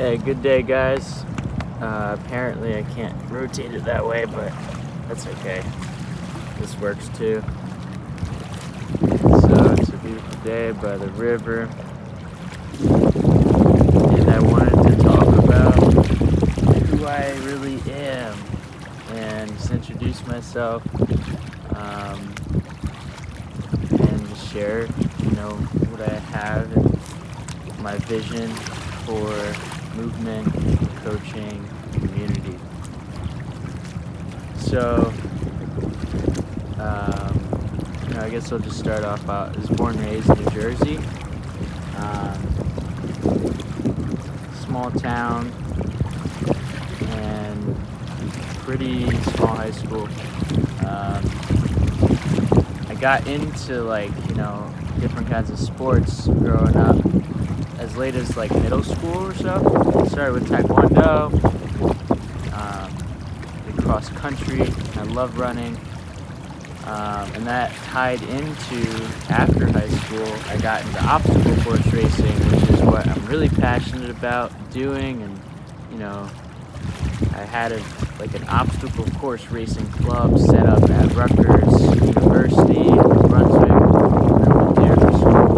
Hey, good day, guys. Apparently I can't rotate it that way, but that's okay. This works too. So it's a beautiful day by the river, and I wanted to talk about who I really am and just introduce myself, and just share, what I have and my vision for movement, coaching, community. So, I guess I'll just start off. I was born and raised in New Jersey, small town, and pretty small high school. I got into different kinds of sports growing up as late as middle school or so. I started with Taekwondo, did cross country. I love running, and that tied into after high school. I got into obstacle course racing, which is what I'm really passionate about doing. And I had an obstacle course racing club set up at Rutgers University in New Brunswick. I went there for school,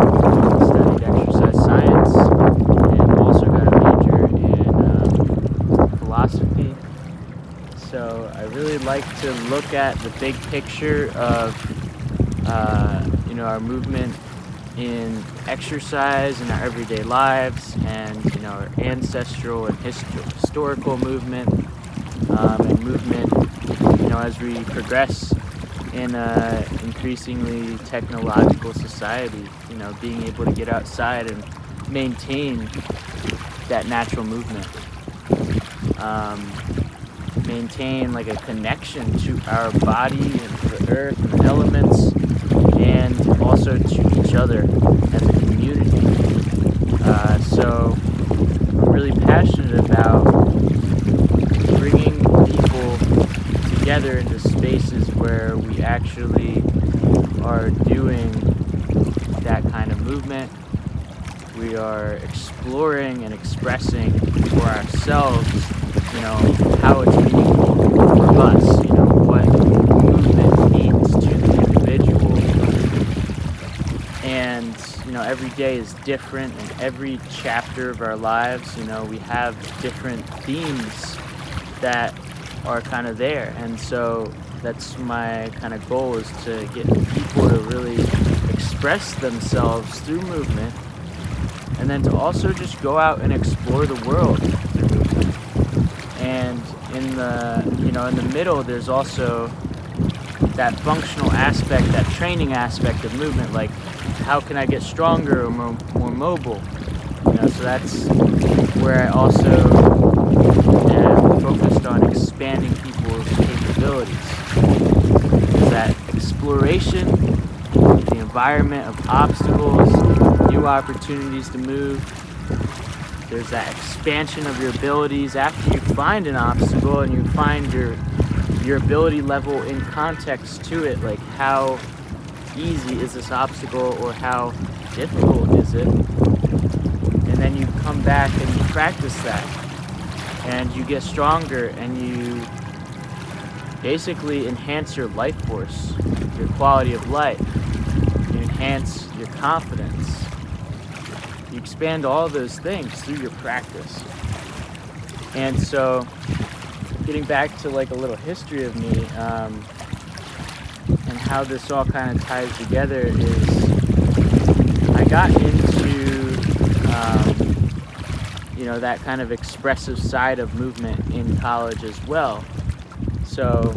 studied exercise science, and also got a major in philosophy. So I really like to look at the big picture of our movement in exercise in our everyday lives, and our ancestral and historical movement, and movement as we progress in a increasingly technological society, being able to get outside and maintain that natural movement, maintain a connection to our body and to the earth and the elements, and also to each other as a community. So I'm really passionate about bringing people together into spaces where we actually are doing that kind of movement. We are exploring and expressing for ourselves, how it's meaningful for us, what movement means to the individual. And, every day is different, and every chapter of our lives, we have different themes that are kind of there. And so that's my kind of goal, is to get people to really express themselves through movement, and then to also just go out and explore the world through movement. And in the middle, there's also that functional aspect, that training aspect of movement, like how can I get stronger or more mobile? So that's where I also am focused on expanding people's capabilities. There's that exploration, the environment of obstacles, new opportunities to move. There's that expansion of your abilities after you find an obstacle and you find your ability level in context to it, like how easy is this obstacle or how difficult is it? And then you come back and you practice that, and you get stronger, and you basically enhance your life force, your quality of life. You enhance your confidence. You expand all those things through your practice. And so, getting back to a little history of me, and how this all kind of ties together, is I got into that kind of expressive side of movement in college as well. So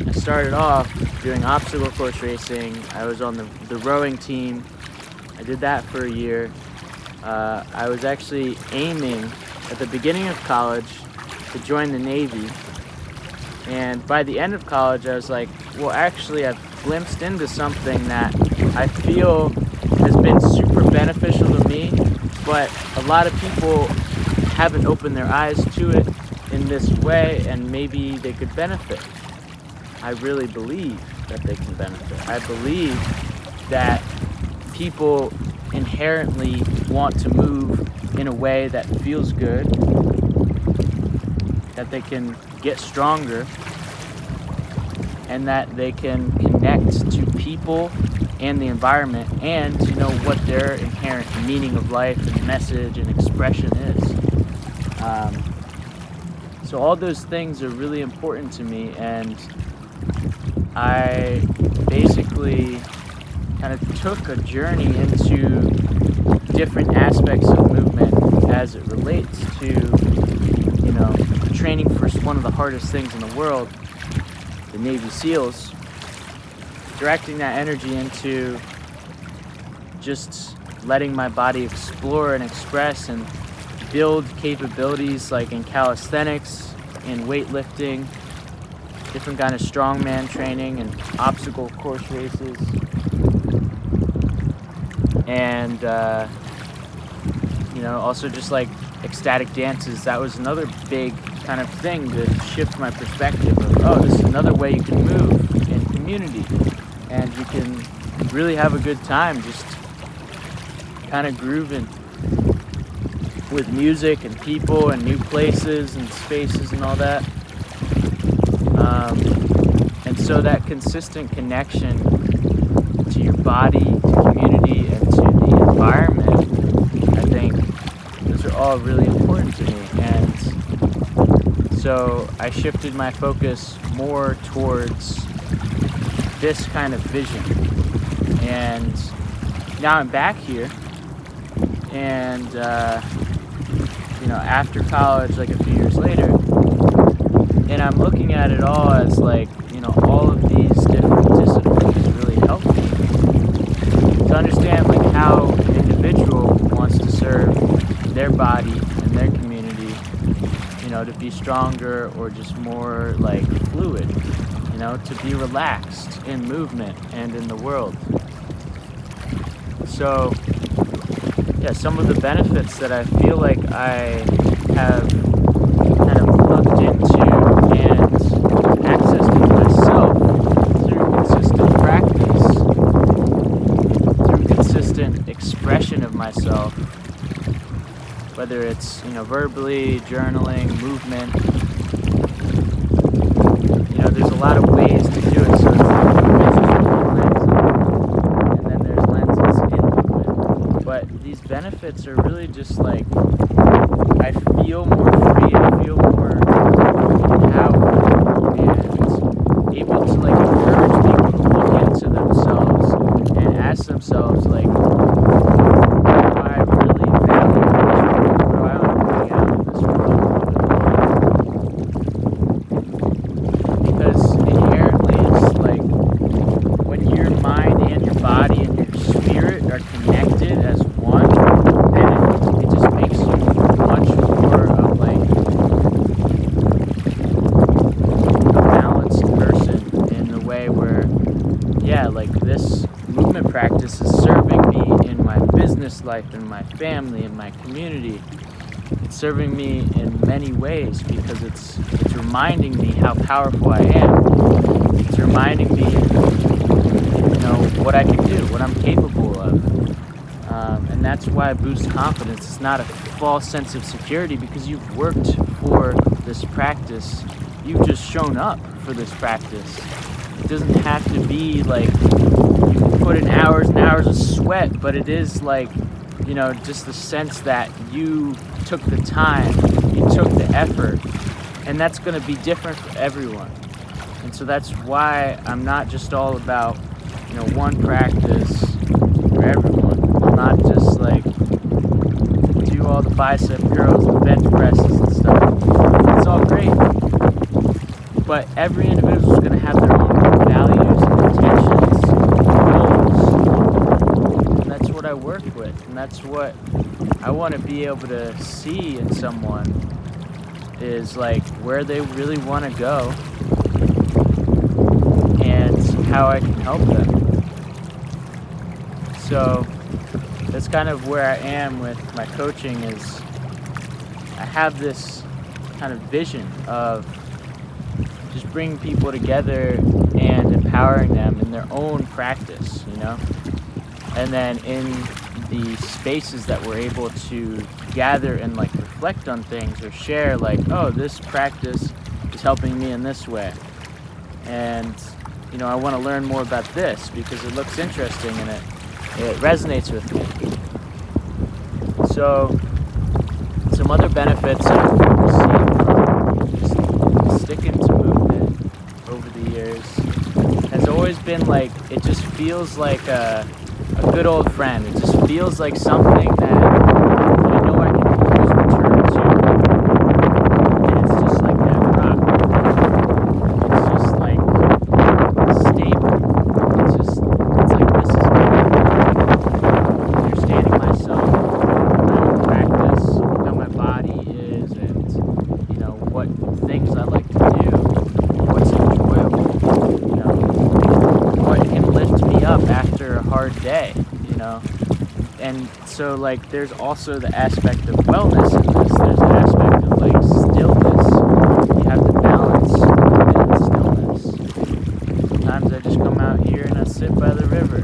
I started off doing obstacle course racing. I was on the rowing team. I did that for a year. I was actually aiming at the beginning of college to join the Navy. And by the end of college, I was like, well, actually, I've glimpsed into something that I feel has been super beneficial to me, but a lot of people haven't opened their eyes to it in this way, and maybe they could benefit. I really believe that they can benefit. I believe that people inherently want to move in a way that feels good, that they can get stronger, and that they can connect to people and the environment, and to know what their inherent meaning of life and message and expression is. So all those things are really important to me, and I basically kind of took a journey into different aspects of movement as it relates to, training for one of the hardest things in the world, the Navy SEALs, directing that energy into just letting my body explore and express and build capabilities like in calisthenics, in weightlifting, different kind of strongman training and obstacle course races. And, also just like ecstatic dances. That was another big kind of thing to shift my perspective of, this is another way you can move in community. And you can really have a good time just kind of grooving with music and people and new places and spaces and all that. And so that consistent connection to your body, to community, and to the environment, I think those are all really important to me. And so I shifted my focus more towards this kind of vision. And now I'm back here, and after college, like a few years later, and I'm looking at it all as like, all of these different disciplines really help me to understand like how an individual wants to serve their body and their community, to be stronger or just more like fluid, to be relaxed in movement and in the world. So yeah, some of the benefits that I feel like I have kind of plugged into and accessed to myself through consistent practice, through consistent expression of myself, whether it's, verbally, journaling, movement. There's a lot of ways to do it. So it's like lenses, and then there's lenses in movement. But these benefits are really just like, I feel more free, I feel more empowered, and able to like encourage people to look into themselves and ask themselves like, what do I really value in this world? What do I want to bring out in this world? Because inherently it's like, when your mind and your body and your spirit are connected as one, then it just makes you much more of like a balanced person, in the way where, like this movement practice is serving me in my business life, in my family, in my community. It's serving me in many ways because it's reminding me how powerful I am. It's reminding me, what I can do, what I'm capable of. And that's why it boosts confidence. It's not a false sense of security because you've worked for this practice. You've just shown up for this practice. It doesn't have to be like you put in hours and hours of sweat, but it is like, just the sense that you took the time, you took the effort, and that's going to be different for everyone. And so that's why I'm not just all about, one practice for everyone. I'm not just like do all the bicep curls, the bench presses and stuff. It's all great. But every individual is going to have their own values and intentions, goals. And that's what I work with. And that's what I want to be able to see in someone, is like where they really want to go and how I can help them. So that's kind of where I am with my coaching, is I have this kind of vision of just bringing people together and empowering them in their own practice, and then in the spaces that we're able to gather and like reflect on things or share, like, oh, this practice is helping me in this way, and I want to learn more about this because it looks interesting and it resonates with me. So some other benefits I've received from just sticking to movement over the years has always been like, it just feels like a good old friend. It just feels like something that I know I can always return to. And it's just like that rock. It's just like stable. It's like this is me. Understanding myself, my own practice, how my body is, and what things I like to do, what's enjoyable, what can lift me up after a hard day, and so like there's also the aspect of wellness in this. There's an aspect of like stillness. You have to balance movement and stillness. Sometimes I just come out here and I sit by the river,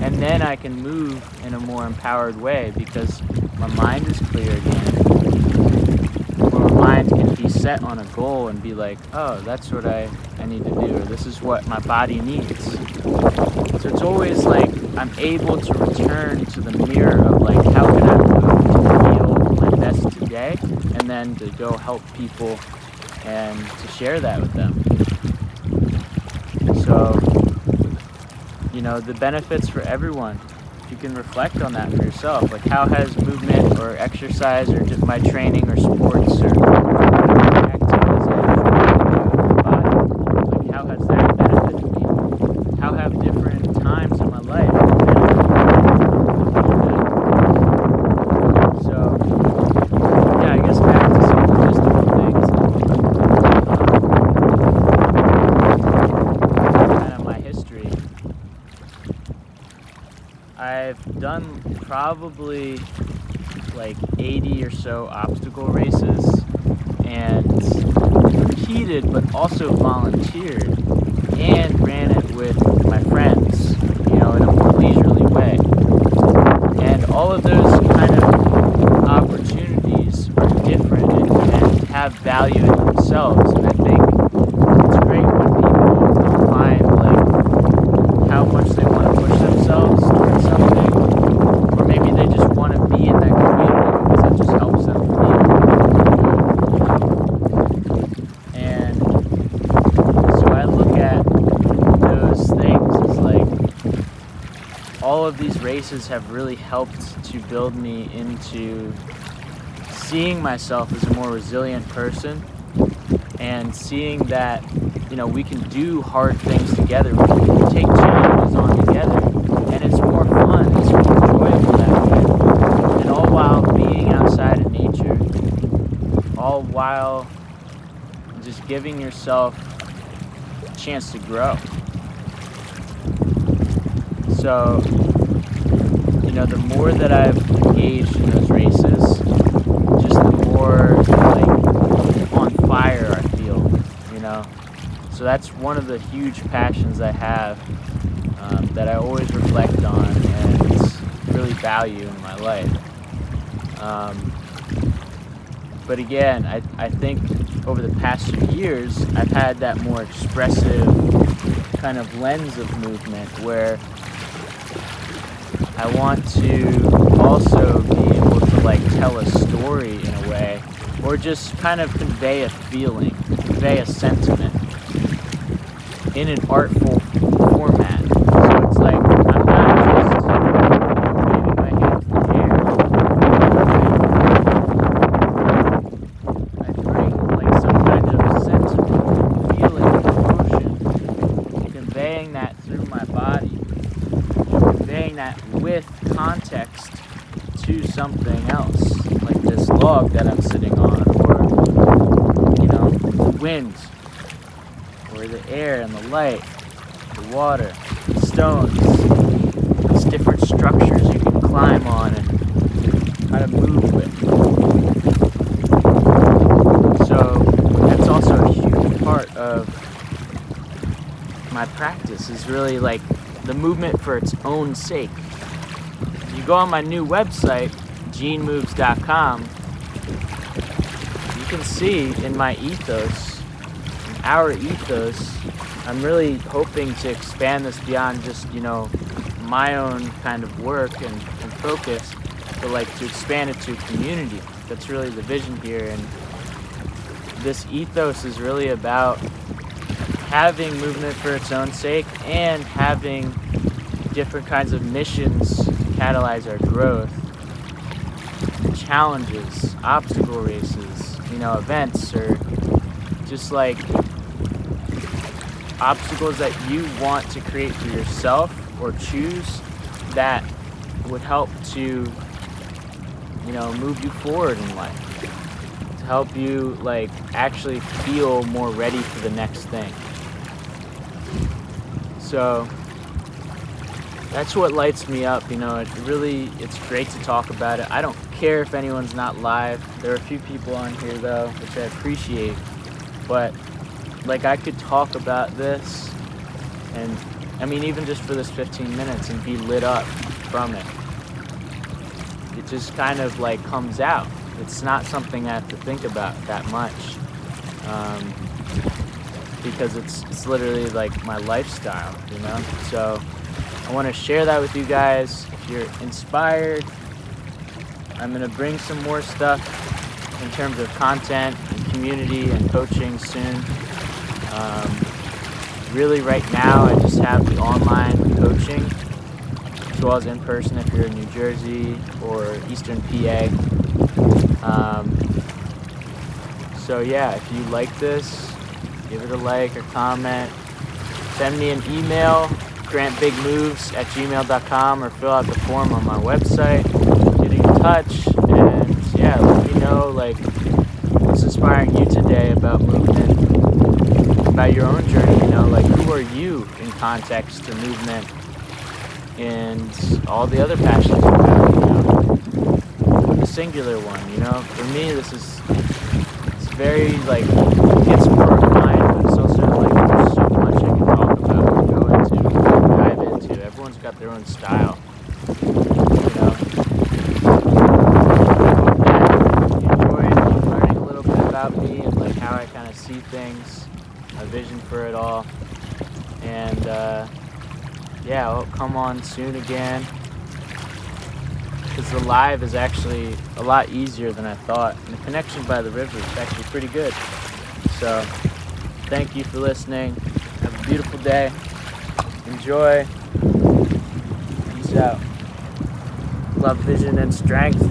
and then I can move in a more empowered way because my mind is clear again. Or my mind can be set on a goal and be like, oh, that's what I need to do, or this is what my body needs. So it's always like I'm able to return to the mirror of like, how can I move to feel my best today, and then to go help people and to share that with them. So, the benefits for everyone, you can reflect on that for yourself. Like, how has movement or exercise or just my training or sports or activities that I do with my body, like how has that benefited me? How have different times in my life benefited me? So, yeah, I guess back to some logistical things. Kind of my history. I've done probably like 80 or so obstacle races and competed, but also volunteered and ran it with my friends, in a more leisurely way. And all of those kind of opportunities are different and have value in themselves. And I think it's great when people find like how much they want to push themselves towards something, or maybe they just want to be in that community because it just helps them feel good. And so I look at those things as like, all of these races have really helped to build me into seeing myself as a more resilient person, and seeing that we can do hard things together. We can take challenges on together, and it's more fun. It's more enjoyable that way. And all while being outside in nature, all while just giving yourself a chance to grow. So, the more that I've engaged in those races, just the more like on fire I feel, So that's one of the huge passions I have, that I always reflect on and really value in my life. But again, I think over the past few years, I've had that more expressive kind of lens of movement where I want to also be able to like tell a story in a way, or just kind of convey a feeling, convey a sentiment in an artful format. So it's like I'm not just waving my hand in the air. I bring like some kind of sentiment, feeling, emotion, conveying that through my body, conveying that with context to something else, like this log that I'm sitting on, or the wind, or the air and the light, the water, the stones, these different structures you can climb on and kind of move with. So that's also a huge part of my practice, is really like the movement for its own sake. you go on my new website, genemoves.com, you can see in my ethos, in our ethos, I'm really hoping to expand this beyond just, my own kind of work and focus, but like to expand it to community. That's really the vision here. And this ethos is really about having movement for its own sake and having different kinds of missions to catalyze our growth, challenges, obstacle races, events, or just like obstacles that you want to create for yourself or choose that would help to move you forward in life, to help you like actually feel more ready for the next thing. So that's what lights me up. It's great to talk about it. I don't care if anyone's not live. There are a few people on here though, which I appreciate, but like I could talk about this, and even just for this 15 minutes, and be lit up from it. It just kind of like comes out. It's not something I have to think about that much, because it's literally like my lifestyle, So I want to share that with you guys. If you're inspired, I'm gonna bring some more stuff in terms of content and community and coaching soon. Really right now I just have the online coaching as well as in person if you're in New Jersey or Eastern PA. So yeah, if you like this, give it a like or comment. Send me an email, grantbigmoves@gmail.com, or fill out the form on my website. Get in touch, and yeah, let me know like what's inspiring you today about movement, about your own journey. Like who are you in context to movement and all the other passions you have, the singular one. For me this is, it's very like, it's more refined, but it's also like there's so much I can talk about and go into, dive into. Everyone's got their own style, enjoying learning a little bit about me and like how I kind of see things, my vision for it all. And I'll come on soon again, because the live is actually a lot easier than I thought, and the connection by the river is actually pretty good. So thank you for listening. Have a beautiful day. Enjoy. Peace out. Love, vision, and strength.